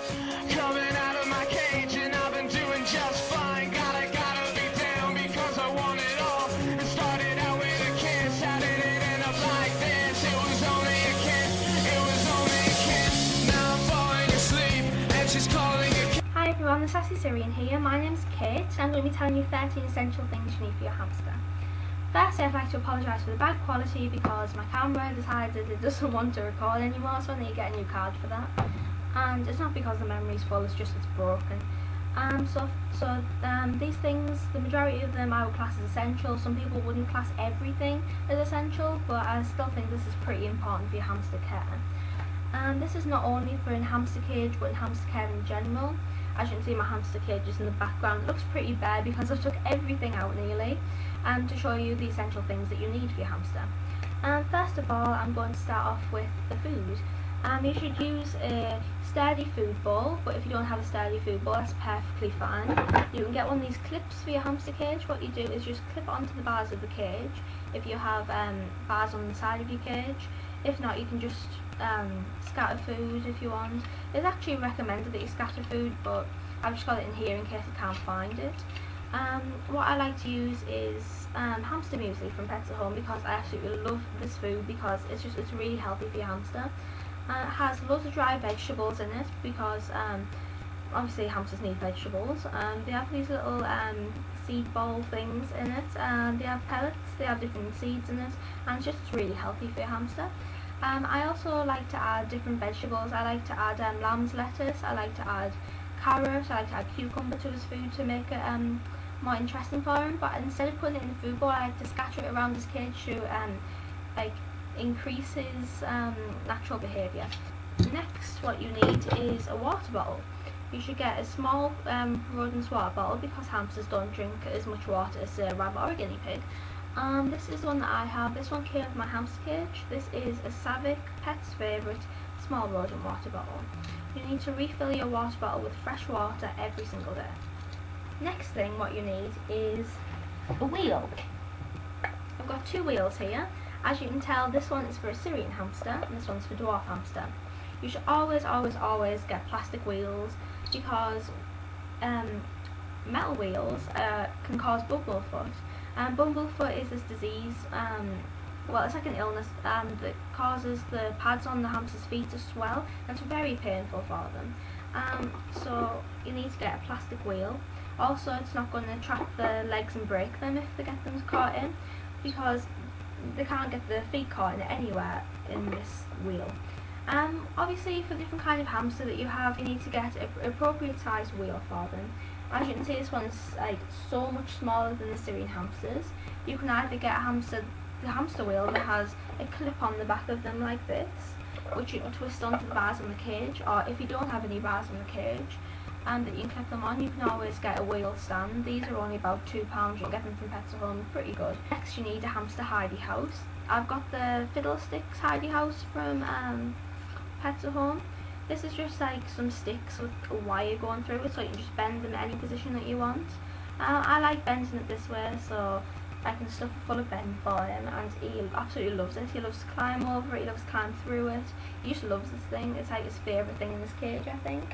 Coming out of my cage and I've been doing just fine. Gotta be down because I want it all. It started out with a kiss, how did it end up like this? It was only a kiss, it was only a kiss. Now I'm falling asleep and she's calling a kiss. Hi everyone, the Sassy Syrian here. My name's Kate and I'm going to be telling you 13 essential things you need for your hamster. Firstly, I'd like to apologise for the bad quality because my camera decided it doesn't want to record anymore, so I need to get a new card for that. And it's not because the memory's full, it's just it's broken. These things, the majority of them I would class as essential. Some people wouldn't class everything as essential, but I still think this is pretty important for your hamster care. This is not only for in hamster cage, but in hamster care in general. As you can see, my hamster cage is in the background. It looks pretty bare because I took everything out nearly, to show you the essential things that you need for your hamster. First of all, I'm going to start off with the food. You should use a sturdy food bowl, but if you don't have a sturdy food bowl, that's perfectly fine. You can get one of these clips for your hamster cage. What you do is just clip it onto the bars of the cage, if you have bars on the side of your cage. If not, you can just scatter food if you want. It's actually recommended that you scatter food, but I've just got it in here in case I can't find it. What I like to use is hamster muesli from Pets at Home, because I absolutely love this food because it's really healthy for your hamster. It has loads of dry vegetables in it because obviously hamsters need vegetables. They have these little seed bowl things in it, and they have pellets, they have different seeds in it, and it's just really healthy for your hamster. I also like to add different vegetables. I like to add lamb's lettuce, I like to add carrot, I like to add cucumber to his food to make it more interesting for him. But instead of putting it in the food bowl, I like to scatter it around his cage to increase his natural behaviour. Next, what you need is a water bottle. You should get a small rodent's water bottle because hamsters don't drink as much water as a rabbit or a guinea pig. This is one that I have. This one came with my hamster cage. This is a Savic Pet's Favourite small rodent water bottle. You need to refill your water bottle with fresh water every single day. Next thing what you need is a wheel. I've got two wheels here. As you can tell, this one is for a Syrian hamster and this one's for dwarf hamster. You should always get plastic wheels because metal wheels can cause bumblefoot. Bumblefoot is this disease, well, it's like an illness that causes the pads on the hamster's feet to swell, and it's very painful for them. So you need to get a plastic wheel. Also, it's not going to trap the legs and break them if they get them caught in, because they can't get their feet caught in it anywhere in this wheel. Obviously, for different kind of hamster that you have, you need to get an appropriate sized wheel for them. As you can see, this one's like so much smaller than the Syrian hamsters. You can either get the hamster wheel that has a clip on the back of them like this, which you can twist onto the bars on the cage, or if you don't have any bars on the cage and that you can clip them on, you can always get a wheel stand. These are only about £2. You can get them from Pets at Home, pretty good. Next, you need a hamster hidey house. I've got the Fiddlesticks hidey house from Pets at Home. This is just like some sticks with a wire going through it, so you can just bend them in any position that you want. I like bending it this way, so I can stuff it full of bend for him, and he absolutely loves it. He loves to climb over it, he loves to climb through it. He just loves this thing. It's like his favourite thing in this cage, I think.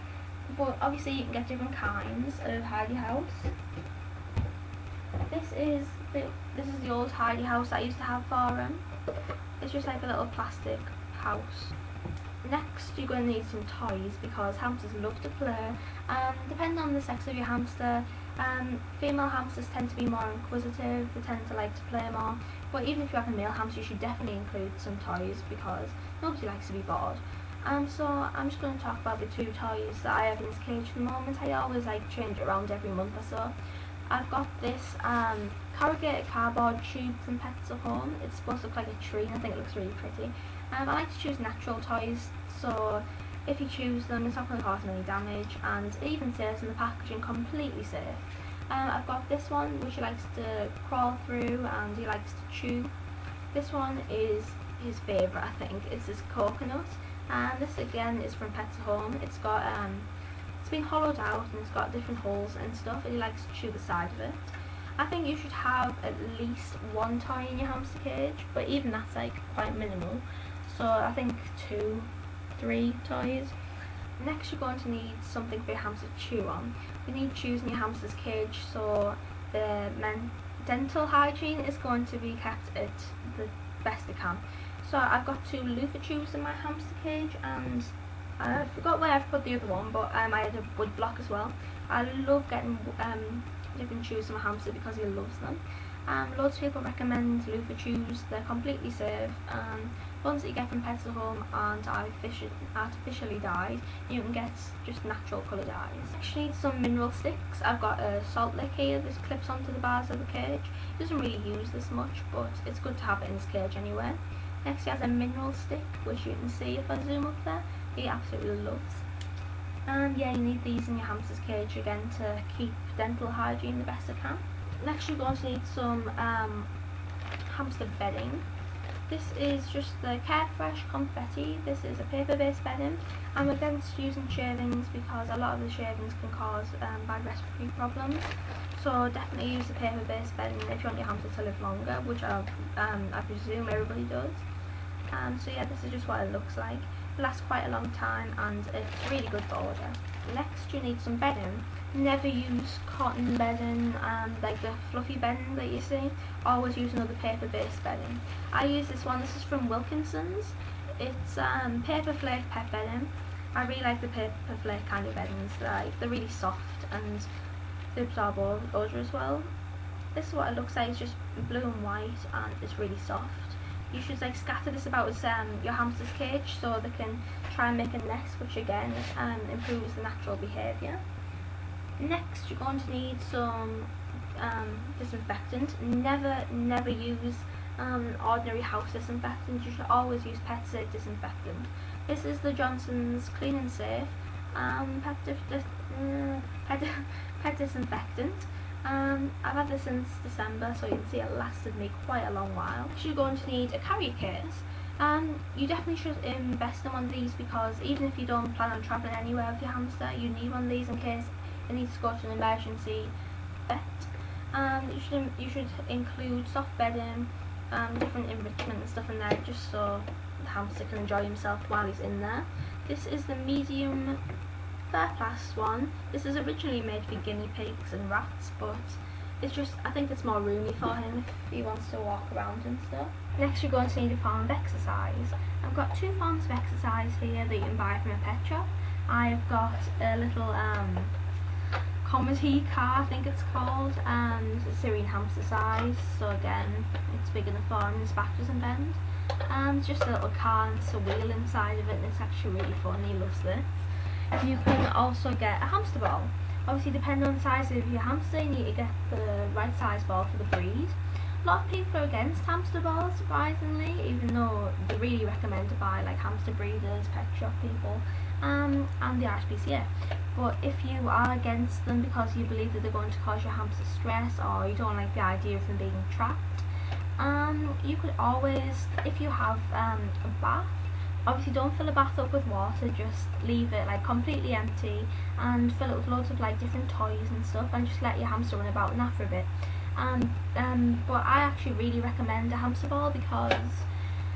But obviously you can get different kinds of hidey house. This is the old hidey house I used to have for him. It's just like a little plastic house. Next, you're going to need some toys because hamsters love to play. Depending on the sex of your hamster, female hamsters tend to be more inquisitive, they tend to like to play more. But even if you have a male hamster, you should definitely include some toys because nobody likes to be bored. So I'm just going to talk about the two toys that I have in this cage at the moment. I always like change it around every month or so. I've got this corrugated cardboard tube from Pets at Home. It's supposed to look like a tree and I think it looks really pretty. I like to choose natural toys, so if you choose them it's not going to cause any damage, and it even says in the packaging completely safe. I've got this one which he likes to crawl through and he likes to chew. This one is his favourite, I think. It's this coconut, and this again is from Pets at Home. It's got it's been hollowed out and it's got different holes and stuff, and he likes to chew the side of it. I think you should have at least one toy in your hamster cage, but even that's like quite minimal. So I think 2, 3 toys. Next you're going to need something for your hamster to chew on. You need chews in your hamster's cage so the dental hygiene is going to be kept at the best it can. So I've got 2 loofah chews in my hamster cage, and I forgot where I've put the other one, but I had a wood block as well. I love getting different chews for my hamster because he loves them. Loads of people recommend loofah chews. They're completely safe. Ones that you get from Pets at Home aren't artificially dyed. You can get just natural colour dyes. Next you need some mineral sticks. I've got a salt lick here. This clips onto the bars of the cage. He doesn't really use this much, but it's good to have it in his cage anyway. Next he has a mineral stick, which you can see if I zoom up there. He absolutely loves. Yeah, you need these in your hamster's cage again to keep dental hygiene the best it can. Next you're going to need some hamster bedding. This is just the Carefresh Confetti. This is a paper-based bedding. I'm against using shavings because a lot of the shavings can cause bad respiratory problems. So definitely use the paper-based bedding if you want your hamster to live longer, which I presume everybody does. So yeah, this is just what it looks like. It lasts quite a long time and it's really good for odor. Next you need some bedding. Never use cotton bedding, like the fluffy bedding that you see. Always use another paper-based bedding. I use this one. This is from Wilkinson's. It's paper flake pet bedding. I really like the paper flake kind of beddings. They're really soft and they absorb odor as well. This is what it looks like. It's just blue and white and it's really soft. You should scatter this about your hamster's cage so they can try and make a nest, which again improves the natural behaviour. Next you're going to need some disinfectant. Never use ordinary house disinfectant. You should always use Pet Safe disinfectant. This is the Johnson's Clean and Safe pet disinfectant. I've had this since December, so you can see it lasted me quite a long while. You're going to need a carrier case. You definitely should invest in one of these because even if you don't plan on travelling anywhere with your hamster, you need one of these in case it needs to go to an emergency vet. You should include soft bedding, different enrichment and stuff in there just so the hamster can enjoy himself while he's in there. This is the medium third class one. This is originally made for guinea pigs and rats, but it's just, I think it's more roomy for him if he wants to walk around and stuff. Next you're going to need a form of exercise. I've got 2 forms of exercise here that you can buy from a pet shop. I've got a little comedy car, I think it's called, and it's Syrian hamster size, so again it's big enough for him and his back doesn't bend. It's just a little car and it's a wheel inside of it and it's actually really fun. He loves this. You can also get a hamster ball. Obviously depending on the size of your hamster you need to get the right size ball for the breed. A lot of people are against hamster balls surprisingly, even though they really recommend to buy hamster breeders, pet shop people and the RSPCA. But if you are against them because you believe that they're going to cause your hamster stress or you don't like the idea of them being trapped, you could always, if you have a bath, obviously don't fill a bath up with water, just leave it completely empty and fill it with loads of different toys and stuff and just let your hamster run about in that for a bit. But I actually really recommend a hamster ball because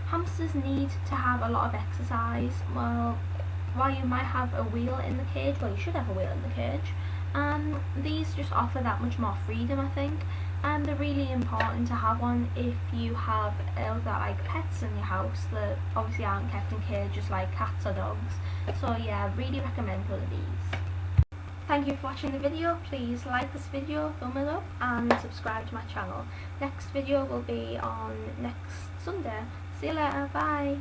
hamsters need to have a lot of exercise. Well, while you might have a wheel in the cage, well you should have a wheel in the cage, these just offer that much more freedom I think, and they're really important to have one if you have other pets in your house that obviously aren't kept in cages like cats or dogs. So yeah, really recommend one of these. Thank you for watching the video. Please like this video, thumb it up and subscribe to my channel. Next video will be on next Sunday. See you later, bye.